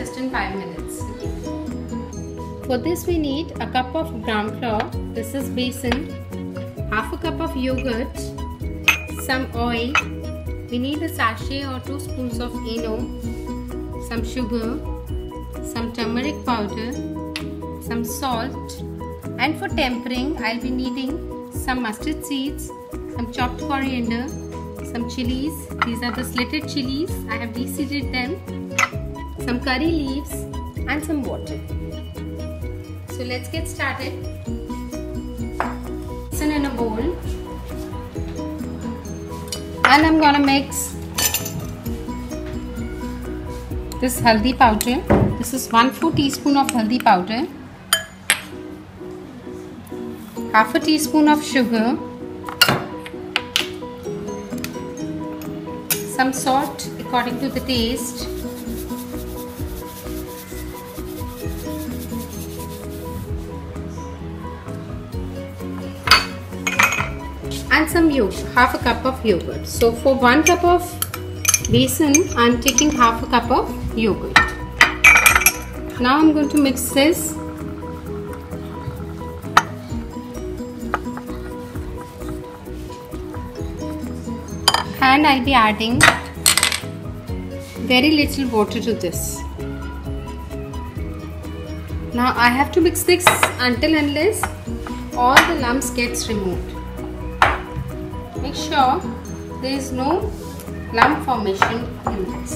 just in 5 minutes. For this we need a cup of gram flour. This is besan. Half a cup of yogurt. Some oil. We need a sachet or 2 spoons of ENO. Some sugar. Some turmeric powder. Some salt. And for tempering, I'll be needing some mustard seeds, some chopped coriander, some chilies. These are the slitted chilies. I have de-seeded them. Some curry leaves and some water. So let's get started. Besan in a bowl. And I'm gonna mix this haldi powder. This is 1/4 teaspoon of haldi powder. Half a teaspoon of sugar, some salt according to the taste, and some yogurt, half a cup of yogurt. So for 1 cup of besan, I am taking half a cup of yogurt. Now I am going to mix this. And I'll be adding very little water to this. Now I have to mix this until unless all the lumps gets removed. Make sure there is no lump formation in this.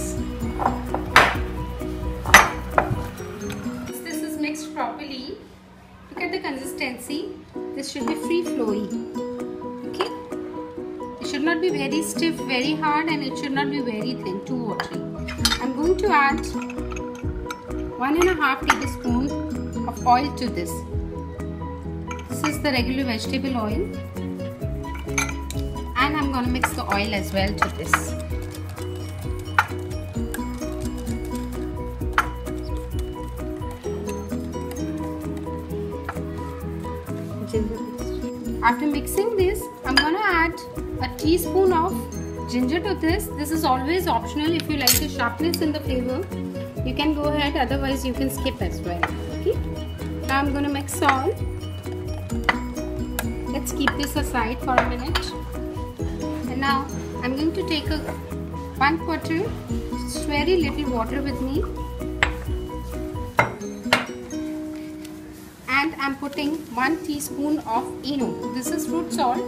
Once this is mixed properly, look at the consistency. This should be free flowing. It should not be very stiff, very hard, and it should not be very thin, too watery. I'm going to add 1.5 tablespoon of oil to this. This is the regular vegetable oil. And I'm going to mix the oil as well to this. After mixing this, I'm going to add a teaspoon of ginger to this. This is always optional. If you like the sharpness in the flavor, you can go ahead, otherwise you can skip as well. Okay. Now I'm going to mix all. Let's keep this aside for a minute. And now I'm going to take a 1/4, just very little water with me. And I'm putting 1 teaspoon of ENO. This is fruit salt.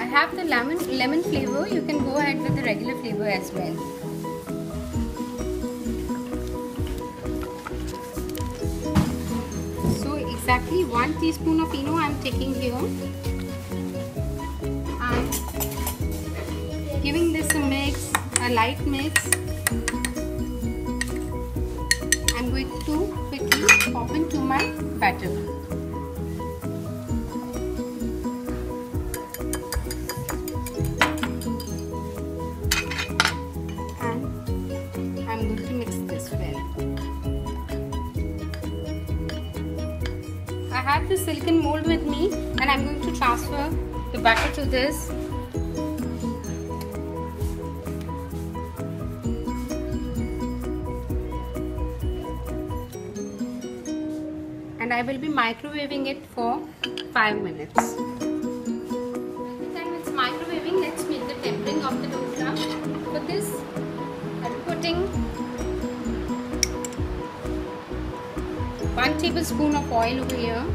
I have the lemon flavor. You can go ahead with the regular flavor as well. So exactly 1 teaspoon of ENO I am taking here. And giving this a mix, a light mix. I'm going to quickly pop into my batter. I have the silicone mold with me and I'm going to transfer the batter to this. And I will be microwaving it for 5 minutes. Then it's microwaving, let's make the tempering of the dhokla. For this, I'm putting 1 tablespoon of oil over here,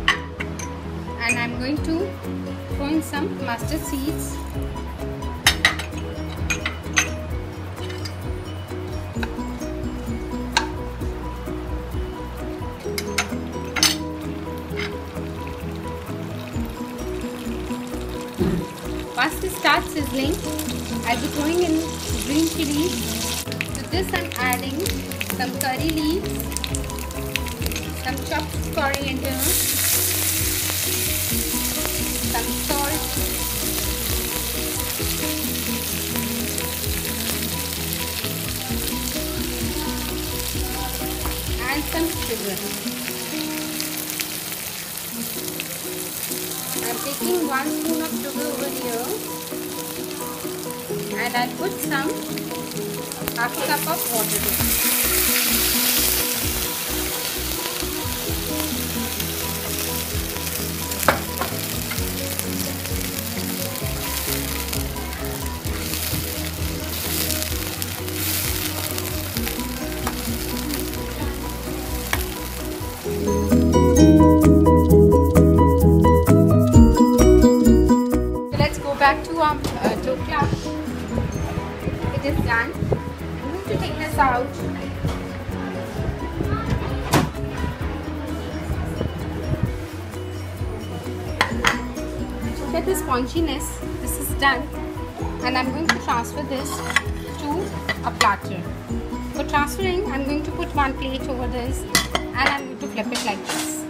and I'm going to throw in some mustard seeds. Once this starts sizzling, I'll be throwing in green chilies. To this I'm adding some curry leaves, some chopped coriander, some salt, and some sugar. I'm taking 1 spoon of sugar over here, and I'll put some half a cup of water in. this out. Look at the sponginess. This is done, and I'm going to transfer this to a platter. For transferring, I'm going to put one plate over this, and I'm going to flip it like this.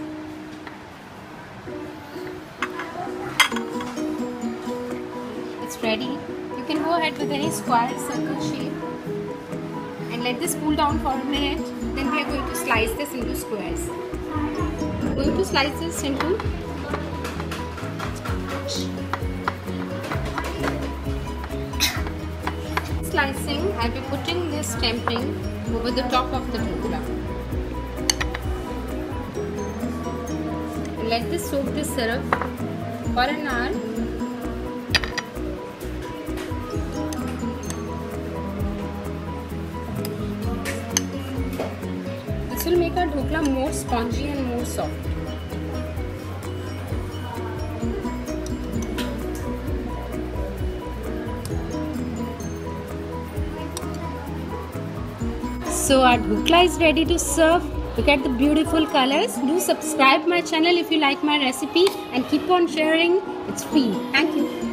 It's ready. You can go ahead with any square circle shape and let this cool down for a minute. Then we are going to slice this into squares. I'm going to slice this into slicing. I'll be putting this tempering over the top of the dhokla. Let this soak this syrup for an hour. This will make our dhokla more spongy and more soft. So our dhokla is ready to serve. Look at the beautiful colors. Do subscribe my channel if you like my recipe and keep on sharing. It's free. Thank you.